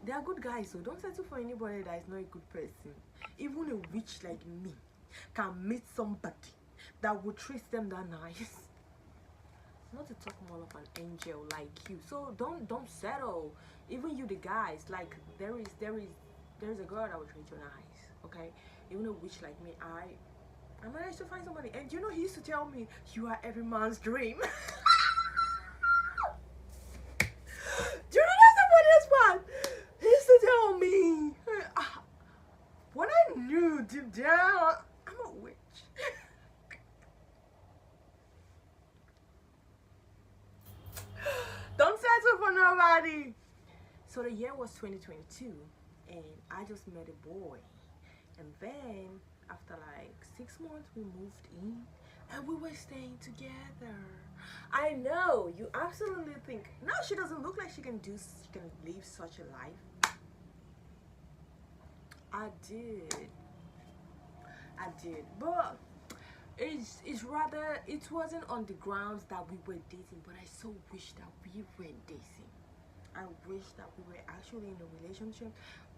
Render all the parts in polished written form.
They are good guys, so don't settle for anybody that is not a good person. Even a witch like me can meet somebody that would treat them that nice. Not to talk more of an angel like you. So don't settle. Even you the guys, like there is a girl that will treat you nice. Okay? Even a witch like me, I managed to find somebody. And you know he used to tell me, you are every man's dream. Do you know that's the funniest part? He used to tell me, when I knew deep down I'm a witch. Don't settle for nobody. So the year was 2022, and I just met a boy, and then after like 6 months we moved in, and we were staying together. I know you absolutely think no, she doesn't look like she can live such a life. I did, but it's rather it wasn't on the grounds that we were dating, but I so wish that we were dating. I wish that we were actually in a relationship.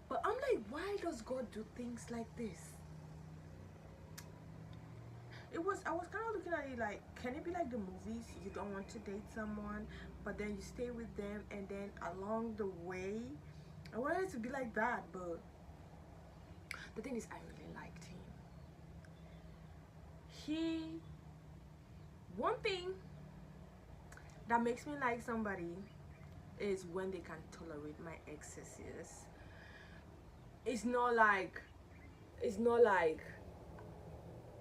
But I'm like, why does God do things like this? I was kind of looking at it like, can it be like the movies? You don't want to date someone, but then you stay with them, and then along the way, I wanted it to be like that. But the thing is, I really liked him. He, one thing that makes me like somebody is when they can tolerate my excesses. It's not like, it's not like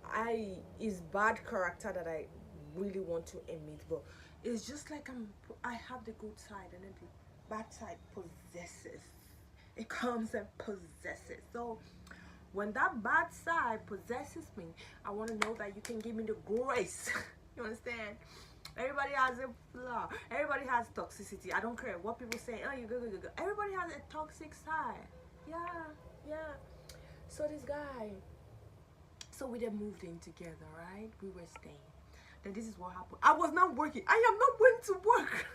I is bad character that I really want to emit, but it's just like I have the good side, and then the bad side possesses. It comes and possesses. So when that bad side possesses me, I want to know that you can give me the grace. You understand? Everybody has a flaw. Everybody has toxicity. I don't care what people say. Oh, you go. Everybody has a toxic side. Yeah, yeah. So this guy, so we then moved in together, right? We were staying. Then this is what happened. I was not working. I am not meant to work.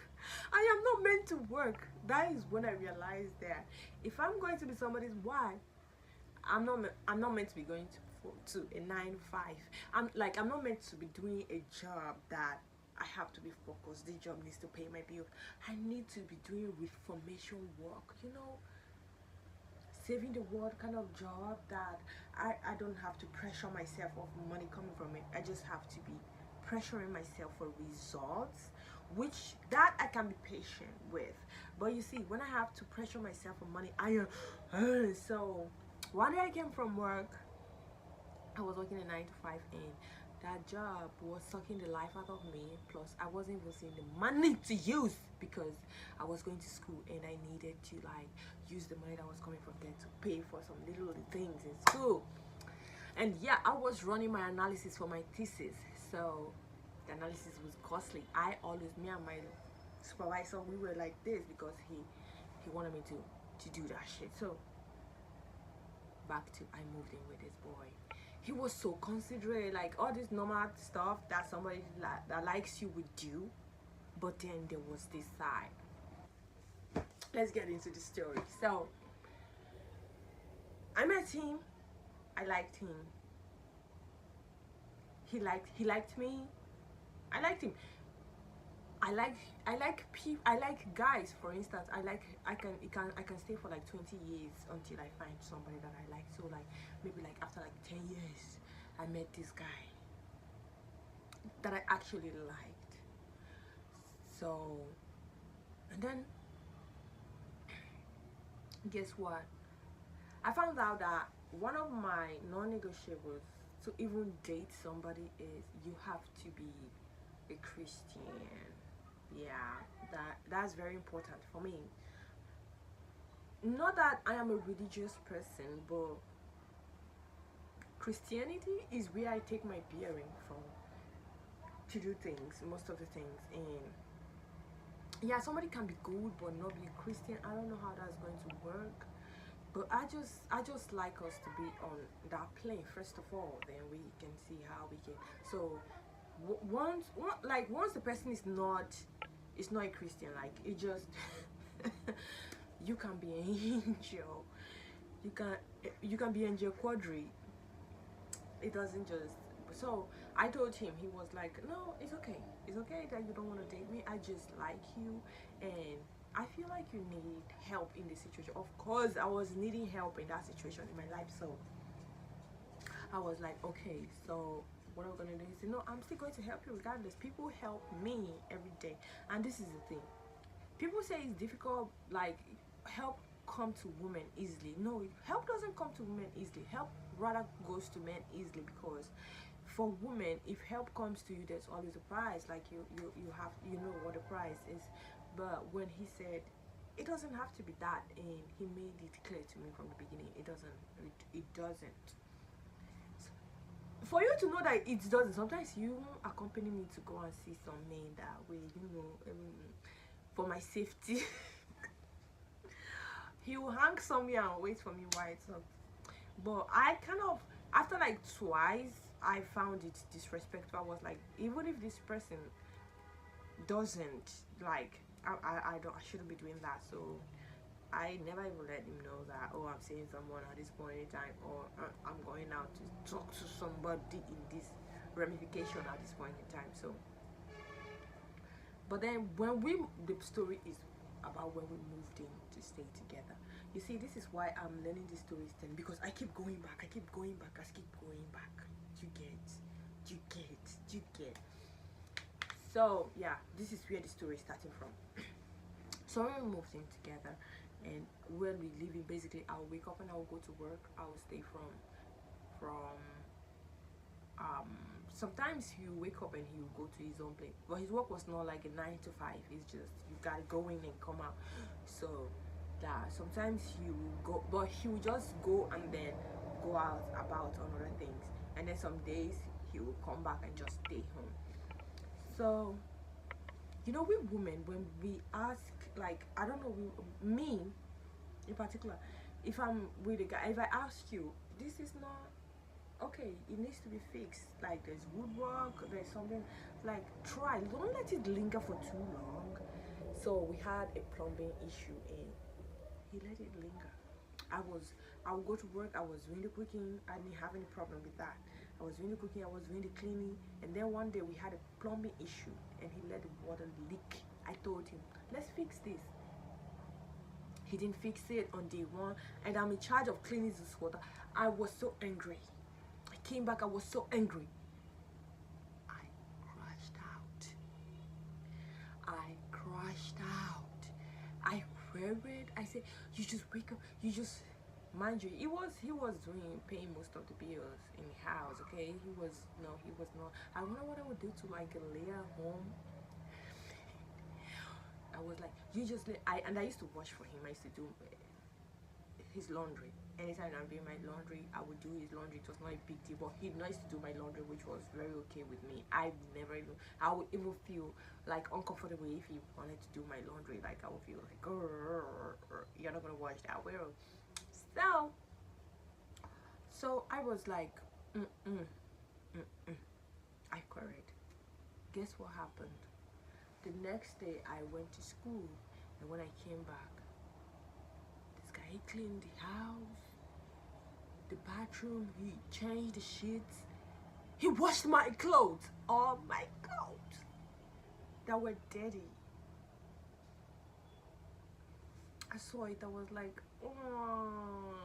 I am not meant to work. That is when I realized that if I'm going to be somebody's wife, I'm not meant to be going to a 9 to 5. I'm not meant to be doing a job that I have to be focused. This job needs to pay my bills. I need to be doing reformation work. Saving the world kind of job that I don't have to pressure myself of money coming from it. I just have to be pressuring myself for results, which that I can be patient with. But you see, when I have to pressure myself for money, I am so one day I came from work. I was working a 9 to 5, and that job was sucking the life out of me. Plus, I wasn't even seeing the money to use because I was going to school, and I needed to like use the money that was coming from there to pay for some little things in school. And yeah, I was running my analysis for my thesis, so the analysis was costly. Me and my supervisor, we were like this because he wanted me to do that shit. So back to I moved in with this boy. He was so considerate, like all this normal stuff that somebody that likes you would do. But then there was this side. Let's get into the story. So I met him. I liked him. He liked me. I liked him. I like guys. For instance, I can stay for like 20 years until I find somebody that I like. So like maybe like after like 10 years, I met this guy that I actually liked. So, and then guess what? I found out that one of my non-negotiables to even date somebody is you have to be a Christian. Yeah, that's very important for me. Not that I am a religious person, but Christianity is where I take my bearing from to do things, most of the things. And yeah, somebody can be good but not be a Christian. I don't know how that's going to work. But I just like us to be on that plane first of all. Then we can see how we can. So once the person is not a Christian, like it just you can be an angel. You can you can be angel quadri. It doesn't just. So I told him. He was like, no, it's okay. It's okay that you don't want to date me. I just like you, and I feel like you need help in this situation. Of course, I was needing help in that situation in my life. So I was like, okay, so what am I gonna do? He said, no, I'm still going to help you regardless. People help me every day, and this is the thing. People say it's difficult, like help come to women easily. No, help doesn't come to women easily. Help rather goes to men easily, because for women, if help comes to you, there's always a prize. Like you have, you know what the price is. But when he said it doesn't have to be that, and he made it clear to me from the beginning, it doesn't. For you to know that it doesn't, sometimes you accompany me to go and see some men that way, for my safety. He will hang somewhere and wait for me while it's up. But I kind of, after like twice, I found it disrespectful. I was like, even if this person doesn't like, I shouldn't be doing that. So I never even let him know that, oh, I'm seeing someone at this point in time, or I'm going out to talk to somebody in this ramification at this point in time. So, but then when the story is about when we moved in to stay together. You see, this is why I'm learning these stories then, because I keep going back, I keep going back, I keep going back. You get. So yeah, this is where the story is starting from. So when we moved in together, and when we live in, basically I'll wake up and I'll go to work. I'll stay from sometimes he will wake up and he will go to his own place, but his work was not like a 9 to 5. It's just you gotta go in and come out. So that sometimes he will go, but he will just go and then go out about on other things, and then some days he will come back and just stay home. So you know, we women, when we ask, like, I don't know, me in particular, if I'm with a guy, if I ask you, this is not okay, it needs to be fixed, like there's woodwork, there's something, like try, don't let it linger for too long. So we had a plumbing issue and he let it linger. I would go to work, I was doing the cooking, I didn't have any problem with that. I was doing the cooking, I was doing the cleaning, and then one day we had a plumbing issue and he let the water leak. I told him, let's fix this. He didn't fix it on day one, and I'm in charge of cleaning this water. I was so angry. I came back, I was so angry. I crashed out. I queried. I said, you just wake up, you just, mind you, he was paying most of the bills in the house, okay? He was not. I wonder what I would do to like lay at home. I was like, you just let, I used to wash for him. I used to do his laundry. Anytime I'm doing my laundry, I would do his laundry. It was not a big deal, but he used to do my laundry, which was very okay with me. I would even feel like uncomfortable if he wanted to do my laundry. Like I would feel like, you're not gonna wash that well. So I was like, I queried. Guess what happened? The next day I went to school, and when I came back, this guy, he cleaned the house, the bathroom, he changed the sheets, he washed my clothes, all my clothes that were dirty. I saw it, I was like, oh.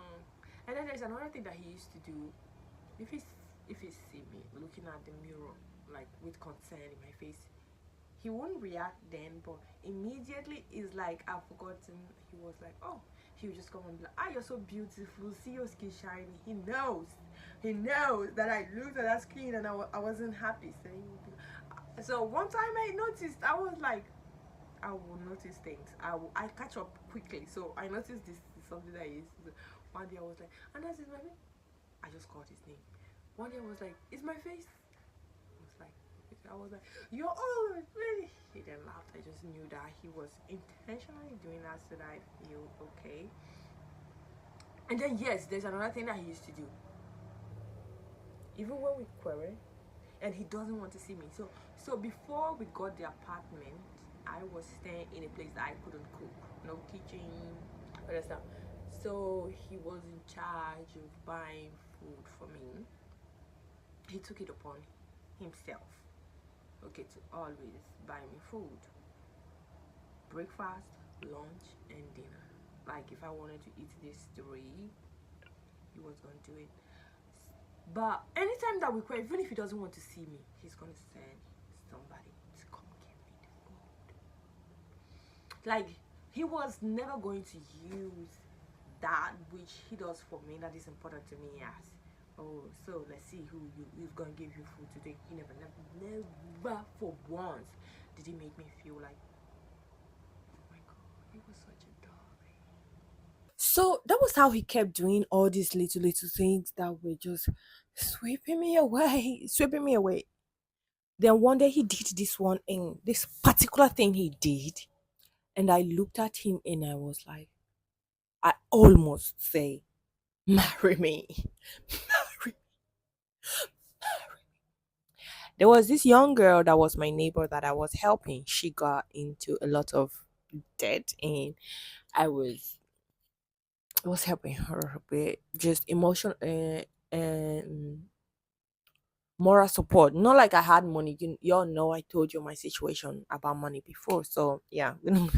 And then there's another thing that he used to do. If he see me looking at the mirror like with concern in my face, he wouldn't react then, but immediately it's like I've forgotten. He was like, oh, he would just come and be like, ah, you're so beautiful, see your skin shiny. He knows that I looked at that skin and I wasn't happy. So one time I noticed, I was like, I will notice things, I catch up quickly. So I noticed this is something that is. One day I was like, and that's his name. I just called his name. One day I was like, is my face? I was like, you're always really. He then laughed. I just knew that he was intentionally doing that so that I feel okay. And then yes, there's another thing that he used to do. Even when we quarrel, and he doesn't want to see me. So before we got the apartment, I was staying in a place that I couldn't cook. No kitchen, Understand? So he was in charge of buying food for me. He took it upon himself, okay, to always buy me food, breakfast, lunch, and dinner. Like if I wanted to eat this three, he was gonna do it. But anytime that we call, even if he doesn't want to see me, he's gonna send somebody to come get me the food. Like he was never going to use that which he does for me that is important to me as, oh, so let's see who's gonna give you food today. He never for once did he make me feel like, oh my god, he was such a darling. So that was how he kept doing all these little things that were just sweeping me away, sweeping me away. Then one day he did this one thing, this particular thing he did, and I looked at him and I was like, I almost say, marry me. Marry. There was this young girl that was my neighbor that I was helping. She got into a lot of debt, and I was helping her with just emotional and moral support. Not like I had money. Y'all know I told you my situation about money before. So yeah, we don't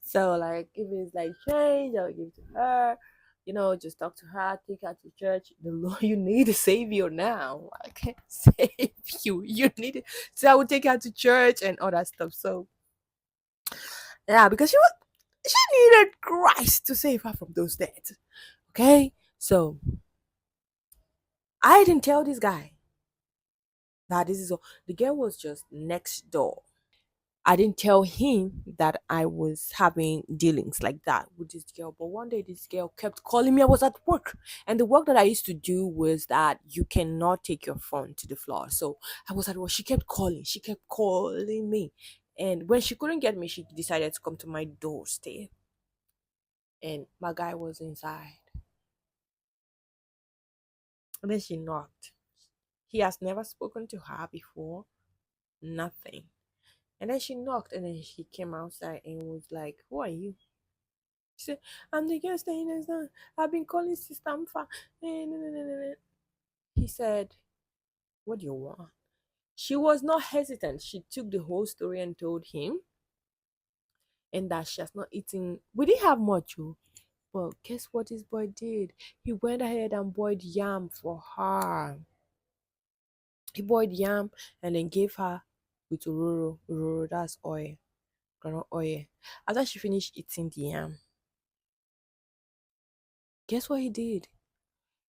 so like if it's like change, I'll give to her. You know, just talk to her, take her to church. The Lord, you need a savior now. I can't save you. You need it. So I would take her to church and all that stuff. So yeah, because she needed Christ to save her from those debts. Okay, so I didn't tell this guy that this is all. The girl was just next door. I didn't tell him that I was having dealings like that with this girl. But one day, this girl kept calling me. I was at work, and the work that I used to do was that you cannot take your phone to the floor. So I was at work. She kept calling. She kept calling me, and when she couldn't get me, she decided to come to my doorstep. And my guy was inside. And then she knocked. He has never spoken to her before. Nothing. And then she knocked, and then she came outside and was like, "Who are you?" She said, "I'm the girl staying in the. I've been calling Sister Mfa." He said, "What do you want?" She was not hesitant. She took the whole story and told him, and that she has not eaten. We didn't have much, oh, but guess what this boy did? He went ahead and boiled yam for her. He boiled yam and then gave her with ururu. Ururu, that's oil, groundnut oil. After she finished eating the yam, guess what he did?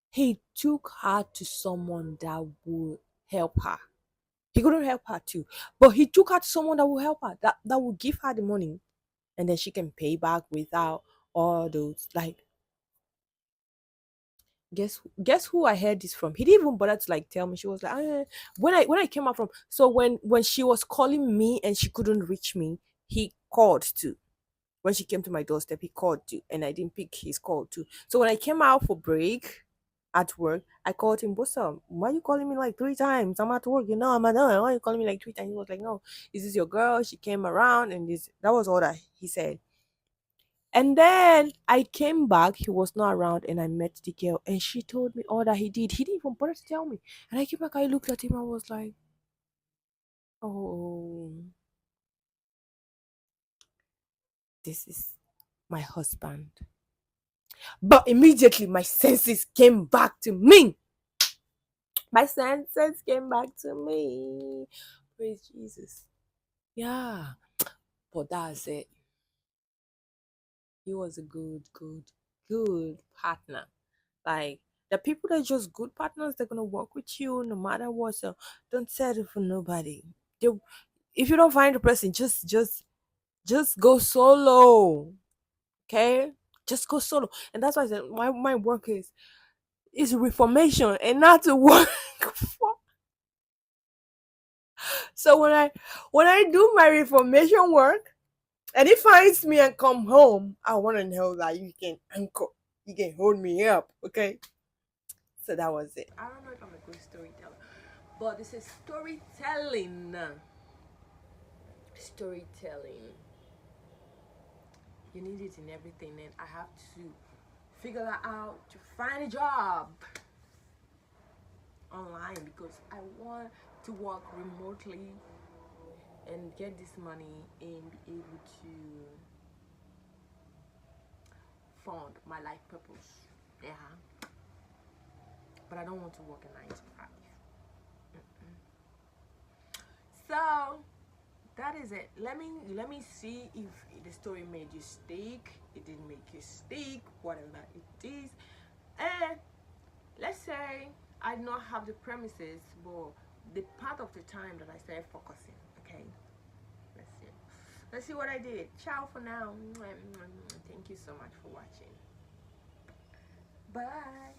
He took her to someone that would help her. He couldn't help her too, but he took her to someone that will help her, that will give her the money, and then she can pay back without all those. Like, guess who I heard this from? He didn't even bother to like tell me. She was like, when I came out from. So when she was calling me and she couldn't reach me, he called too. When she came to my doorstep, he called too, and I didn't pick his call too. So when I came out for break at work, I called him, "What's up? Why you calling me like three times? I'm at work, I'm at home. Why you calling me like three times?" He was like, "No, is this your girl? She came around and this." That was all that he said. And then I came back, he was not around, and I met the girl, and she told me all that he did. He didn't even bother to tell me. And I came back, I looked at him, I was like, "Oh, this is my husband." But immediately my senses came back to me. My senses came back to me. Praise Jesus. Yeah. But that's it. He was a good partner. Like the people that are just good partners, they're gonna work with you no matter what. So don't settle for nobody. They, if you don't find a person, just go solo. Okay? Just go solo. And that's why I said my work is reformation and not to work for. So when I do my reformation work and he finds me and come home, I want to know that you can anchor, you can hold me up, okay? So that was it. I don't know if I'm a good storyteller, but this is storytelling. Storytelling. You need it in everything, and I have to figure that out to find a job online because I want to work remotely and get this money and be able to fund my life purpose. Yeah, but I don't want to work a 9 to 5. So that is it. Let me see if the story made you stick. It didn't make you stick, whatever it is. And let's say I do not have the premises, but the part of the time that I started focusing. Okay, let's see what I did. Ciao for now. Thank you so much for watching. Bye.